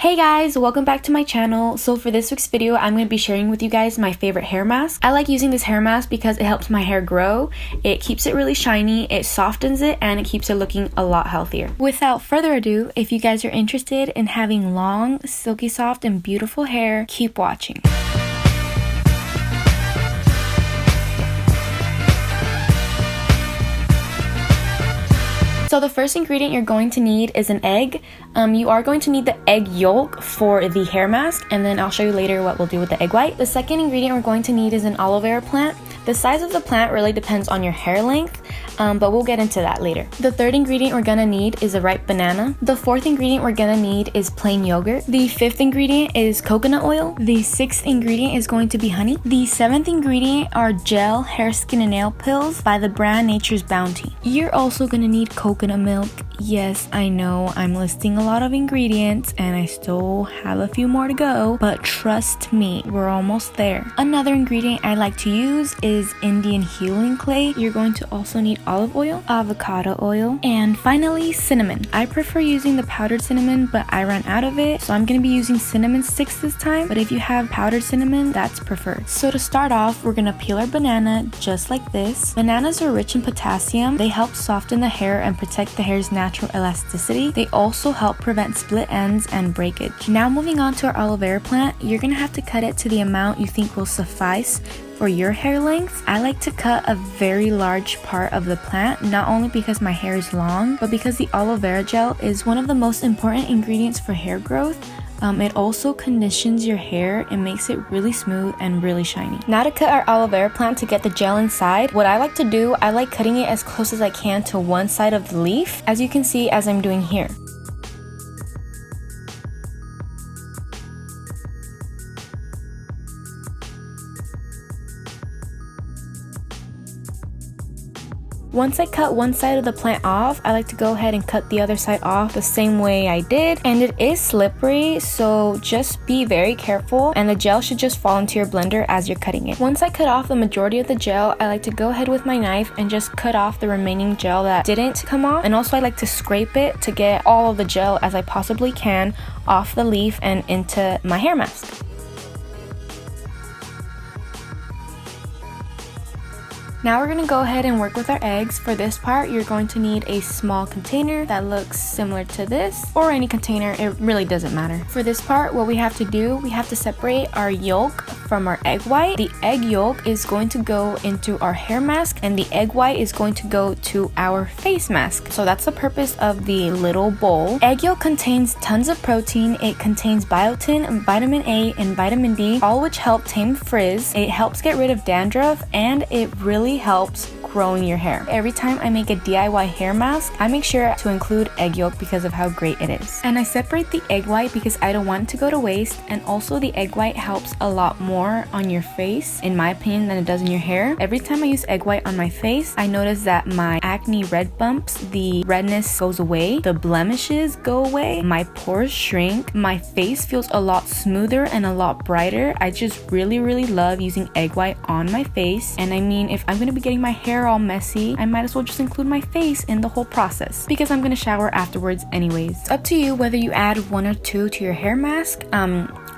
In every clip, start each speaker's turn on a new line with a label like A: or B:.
A: Hey guys, welcome back to my channel. So for this week's video, I'm going to be sharing with you guys my favorite hair mask. I like using this hair mask because it helps my hair grow, it keeps it really shiny, it softens it, and it keeps it looking a lot healthier. Without further ado, if you guys are interested in having long, silky soft, and beautiful hair, keep watching. So the first ingredient you're going to need is an egg. You are going to need the egg yolk for the hair mask, and then I'll show you later what we'll do with the egg white. The second ingredient we're going to need is an aloe vera plant. The size of the plant really depends on your hair length, but we'll get into that later. The third ingredient we're gonna need is a ripe banana. The fourth ingredient we're gonna need is plain yogurt. The fifth ingredient is coconut oil. The sixth ingredient is going to be honey. The seventh ingredient are gel hair, skin, and nail pills by the brand Nature's Bounty. You're also gonna need coconut milk. Yes, I know I'm listing a lot of ingredients and I still have a few more to go, but trust me, we're almost there. Another ingredient I like to use is Indian healing clay. You're going to also need olive oil, avocado oil, and finally cinnamon. I prefer using the powdered cinnamon, but I ran out of it, so I'm going to be using cinnamon sticks this time, but if you have powdered cinnamon, that's preferred. So to start off, we're going to peel our banana just like this. Bananas are rich in potassium. They help soften the hair and protect the hair's natural elasticity. They also help prevent split ends and breakage. Now moving on to our aloe vera plant, you're going to have to cut it to the amount you think will suffice for your hair length. I like to cut a very large part of the plant, not only because my hair is long, but because the aloe vera gel is one of the most important ingredients for hair growth. It also conditions your hair and makes it really smooth and really shiny. Now to cut our aloe vera plant to get the gel inside, what I like to do, I like cutting it as close as I can to one side of the leaf, as you can see as I'm doing here. Once I cut one side of the plant off, I like to go ahead and cut the other side off the same way I did. And it is slippery, so just be very careful, and the gel should just fall into your blender as you're cutting it. Once I cut off the majority of the gel, I like to go ahead with my knife and just cut off the remaining gel that didn't come off. And also I like to scrape it to get all of the gel as I possibly can off the leaf and into my hair mask. Now we're gonna go ahead and work with our eggs. For this part, you're going to need a small container that looks similar to this, or any container, it really doesn't matter. For this part, what we have to do, we have to separate our yolk from our egg white. The egg yolk is going to go into our hair mask, and the egg white is going to go to our face mask. So that's the purpose of the little bowl. Egg yolk contains tons of protein. It contains biotin, vitamin A, and vitamin D, all which help tame frizz. It helps get rid of dandruff, and it really helps growing your hair. Every time I make a DIY hair mask, I make sure to include egg yolk because of how great it is. And I separate the egg white because I don't want it to go to waste, and also the egg white helps a lot more on your face, in my opinion, than it does in your hair. Every time I use egg white on my face, I notice that my acne red bumps, the redness goes away, the blemishes go away, my pores shrink, my face feels a lot smoother and a lot brighter. I just really love using egg white on my face, and I mean, if I'm gonna be getting my hair all messy, I might as well just include my face in the whole process because I'm gonna shower afterwards anyways. It's up to you whether you add one or two to your hair mask.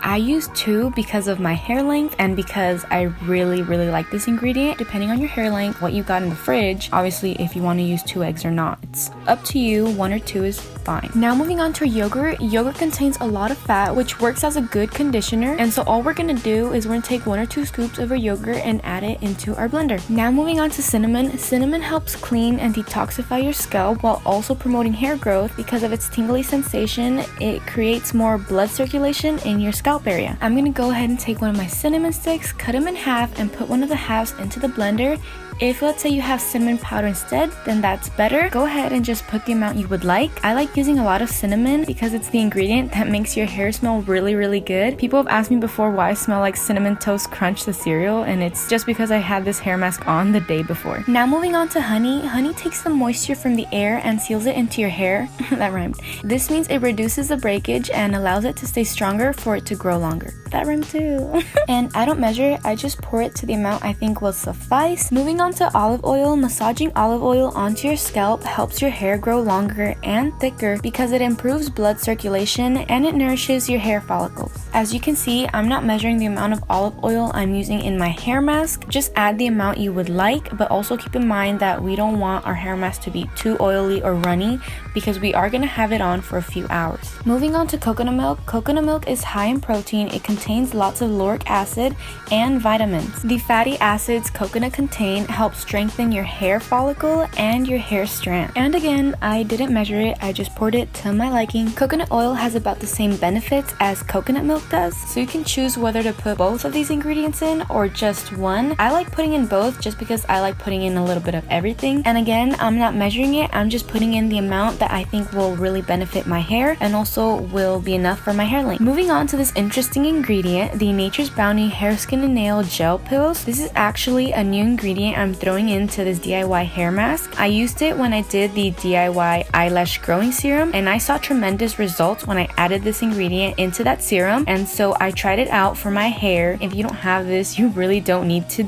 A: I use two because of my hair length and because I really like this ingredient. Depending on your hair length, what you got in the fridge, obviously if you want to use 2 eggs or not, it's up to you. 1 or 2 is fine. Now moving on to yogurt. Yogurt contains a lot of fat, which works as a good conditioner, and so all we're gonna do is we're gonna take 1 or 2 scoops of our yogurt and add it into our blender. Now moving on to cinnamon. Cinnamon helps clean and detoxify your scalp while also promoting hair growth because of its tingly sensation. It creates more blood circulation in your scalp area. I'm gonna go ahead and take one of my cinnamon sticks, cut them in half, and put one of the halves into the blender. If let's say you have cinnamon powder instead, then that's better. Go ahead and just put the amount you would like. I like using a lot of cinnamon because it's the ingredient that makes your hair smell really good. People have asked me before why I smell like Cinnamon Toast Crunch, the cereal, and it's just because I had this hair mask on the day before. Now moving on to honey. Honey takes the moisture from the air and seals it into your hair. That rhymed. This means it reduces the breakage and allows it to stay stronger for it to grow longer. That rhymed too. And I don't measure it, I just pour it to the amount I think will suffice. Moving on on to olive oil. Massaging olive oil onto your scalp helps your hair grow longer and thicker because it improves blood circulation and it nourishes your hair follicles. As you can see, I'm not measuring the amount of olive oil I'm using in my hair mask. Just add the amount you would like, but also keep in mind that we don't want our hair mask to be too oily or runny because we are going to have it on for a few hours. Moving on to coconut milk. Coconut milk is high in protein. It contains lots of lauric acid and vitamins. The fatty acids coconut contain help strengthen your hair follicle and your hair strand. And again, I didn't measure it, I just poured it to my liking. Coconut oil has about the same benefits as coconut milk does, so you can choose whether to put both of these ingredients in or just one. I like putting in both just because I like putting in a little bit of everything. And again, I'm not measuring it, I'm just putting in the amount that I think will really benefit my hair and also will be enough for my hair length. Moving on to this interesting ingredient, the Nature's Bounty Hair, Skin, and Nail Gel Pills. This is actually a new ingredient I'm throwing into this DIY hair mask. I used it when I did the DIY eyelash growing serum and I saw tremendous results when I added this ingredient into that serum, and so I tried it out for my hair. If you don't have this, you really don't need to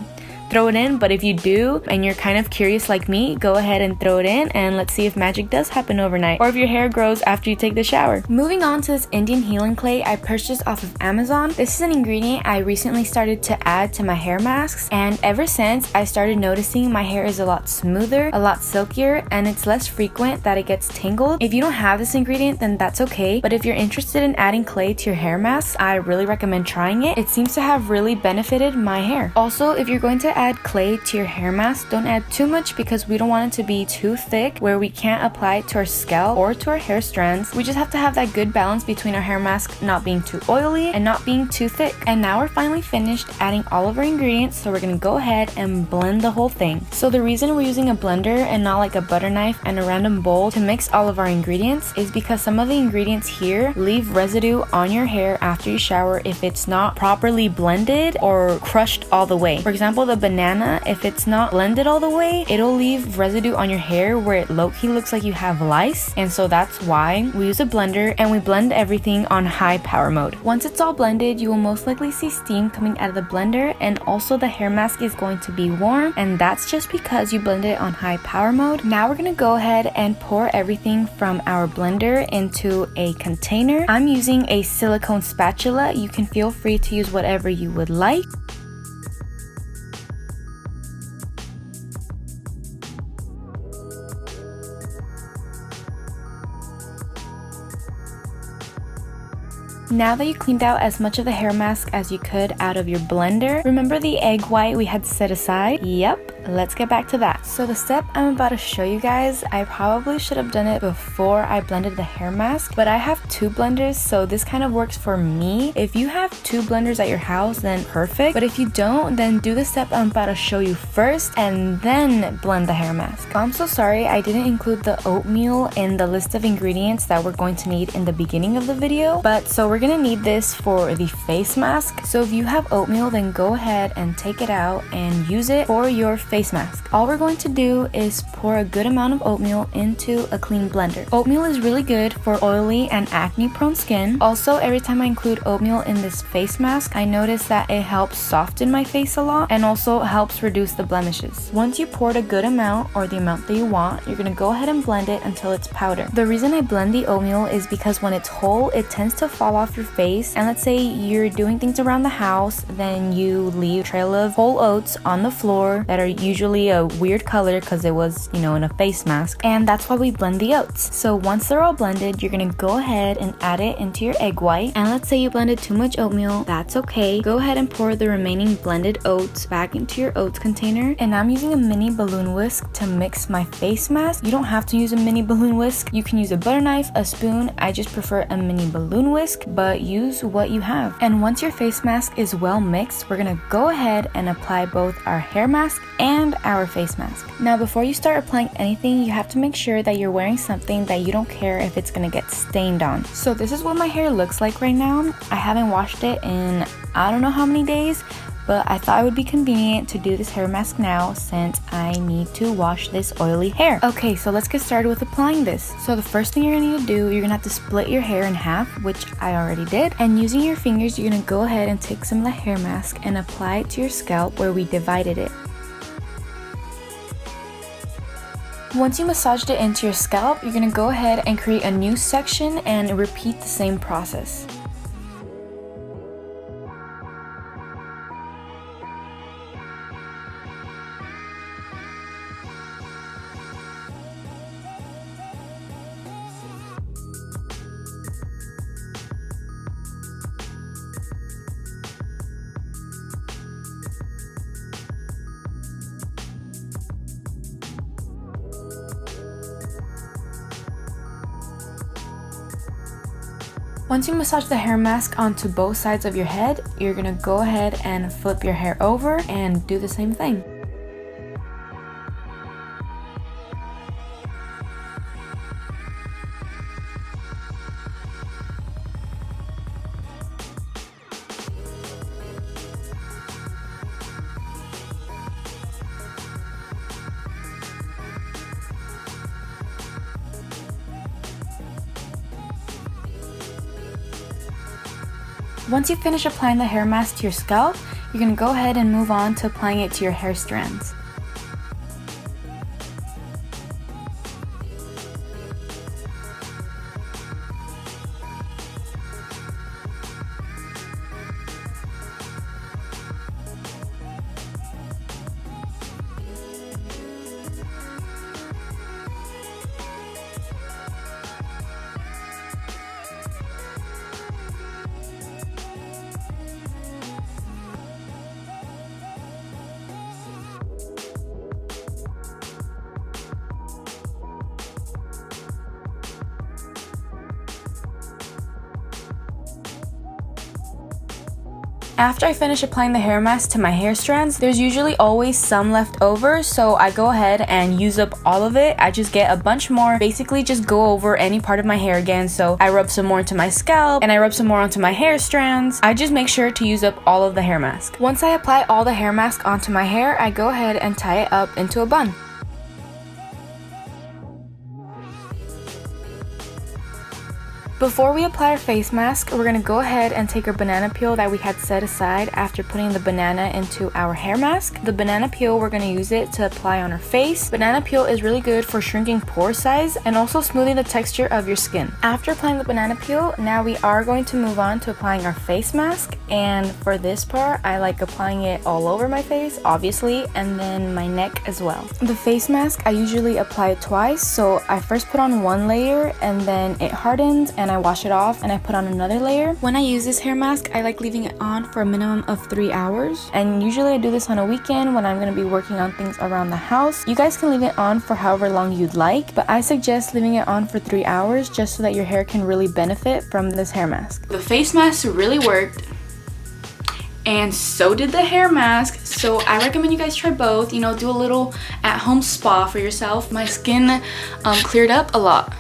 A: throw it in, but if you do and you're kind of curious like me, go ahead and throw it in and let's see if magic does happen overnight or if your hair grows after you take the shower. Moving on to this Indian healing clay I purchased off of Amazon. This is an ingredient I recently started to add to my hair masks, and ever since I started noticing my hair is a lot smoother, a lot silkier, and it's less frequent that it gets tangled. If you don't have this ingredient, then that's okay, but if you're interested in adding clay to your hair masks, I really recommend trying it. It seems to have really benefited my hair. Also, if you're going to add clay to your hair mask, don't add too much because we don't want it to be too thick where we can't apply it to our scalp or to our hair strands. We just have to have that good balance between our hair mask not being too oily and not being too thick. And now we're finally finished adding all of our ingredients, so we're gonna go ahead and blend the whole thing. So the reason we're using a blender and not like a butter knife and a random bowl to mix all of our ingredients is because some of the ingredients here leave residue on your hair after you shower if it's not properly blended or crushed all the way. For example, the banana, if it's not blended all the way, it'll leave residue on your hair where it low-key looks like you have lice, and so that's why we use a blender and we blend everything on high power mode. Once it's all blended, you will most likely see steam coming out of the blender, and also the hair mask is going to be warm, and that's just because you blended it on high power mode. Now we're gonna go ahead and pour everything from our blender into a container. I'm using a silicone spatula. You can feel free to use whatever you would like. Now that you cleaned out as much of the hair mask as you could out of your blender, remember the egg white we had set aside? Yep. Let's get back to that. So the step I'm about to show you guys, I probably should have done it before I blended the hair mask, but I have two blenders, so this kind of works for me. If you have two blenders at your house, then perfect, but if you don't, then do the step I'm about to show you first and then blend the hair mask. I'm so sorry I didn't include the oatmeal in the list of ingredients that we're going to need in the beginning of the video, but so we're gonna need this for the face mask. So if you have oatmeal, then go ahead and take it out and use it for your face mask. All we're going to do is pour a good amount of oatmeal into a clean blender. Oatmeal is really good for oily and acne prone skin. Also, every time I include oatmeal in this face mask, I notice that it helps soften my face a lot and also helps reduce the blemishes. Once you poured a good amount, or the amount that you want, you're gonna go ahead and blend it until it's powder. The reason I blend the oatmeal is because when it's whole, it tends to fall off your face, and let's say you're doing things around the house, then you leave a trail of whole oats on the floor that are usually a weird color because it was, in a face mask, and that's why we blend the oats. So once they're all blended, you're gonna go ahead and add it into your egg white, and let's say you blended too much oatmeal, that's okay. Go ahead and pour the remaining blended oats back into your oats container, and I'm using a mini balloon whisk to mix my face mask. You don't have to use a mini balloon whisk. You can use a butter knife, a spoon. I just prefer a mini balloon whisk, but use what you have. And once your face mask is well mixed, we're gonna go ahead and apply both our hair mask and our face mask. Now, before you start applying anything, you have to make sure that you're wearing something that you don't care if it's gonna get stained on. So this is what my hair looks like right now. I haven't washed it in I don't know how many days, but I thought it would be convenient to do this hair mask now since I need to wash this oily hair. Okay, so let's get started with applying this. So the first thing you're gonna need to do, you're gonna have to split your hair in half, which I already did. And using your fingers, you're gonna go ahead and take some of the hair mask and apply it to your scalp where we divided it. Once you massaged it into your scalp, you're gonna go ahead and create a new section and repeat the same process. Once you massage the hair mask onto both sides of your head, you're gonna go ahead and flip your hair over and do the same thing. Once you finish applying the hair mask to your scalp, you're going to go ahead and move on to applying it to your hair strands. After I finish applying the hair mask to my hair strands, there's usually always some left over, so I go ahead and use up all of it. I just get a bunch more, basically just go over any part of my hair again. So I rub some more into my scalp and I rub some more onto my hair strands. I just make sure to use up all of the hair mask. Once I apply all the hair mask onto my hair, I go ahead and tie it up into a bun. Before we apply our face mask, we're going to go ahead and take our banana peel that we had set aside after putting the banana into our hair mask. The banana peel, we're going to use it to apply on our face. Banana peel is really good for shrinking pore size and also smoothing the texture of your skin. After applying the banana peel, now we are going to move on to applying our face mask. And for this part, I like applying it all over my face, obviously, and then my neck as well. The face mask, I usually apply it twice. So I first put on one layer and then it hardens and I wash it off and I put on another layer. When I use this hair mask, I like leaving it on for a minimum of 3 hours. And usually I do this on a weekend when I'm going to be working on things around the house. You guys can leave it on for however long you'd like, but I suggest leaving it on for 3 hours just so that your hair can really benefit from this hair mask. The face mask really worked. And so did the hair mask. So I recommend you guys try both. You know, do a little at-home spa for yourself. My skin cleared up a lot.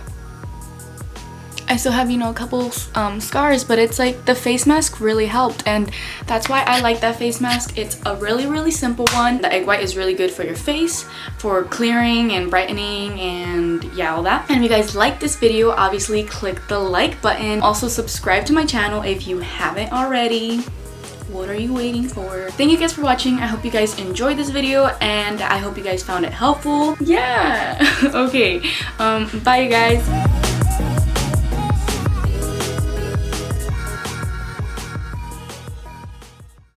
A: I still have, you know, a couple scars, but it's like the face mask really helped, and that's why I like that face mask. It's a really simple one. The egg white is really good for your face, for clearing and brightening and yeah, all that. And if you guys like this video, obviously click the like button. Also subscribe to my channel if you haven't already. What are you waiting for? Thank you guys for watching. I hope you guys enjoyed this video and I hope you guys found it helpful. Yeah. Okay. Bye you guys.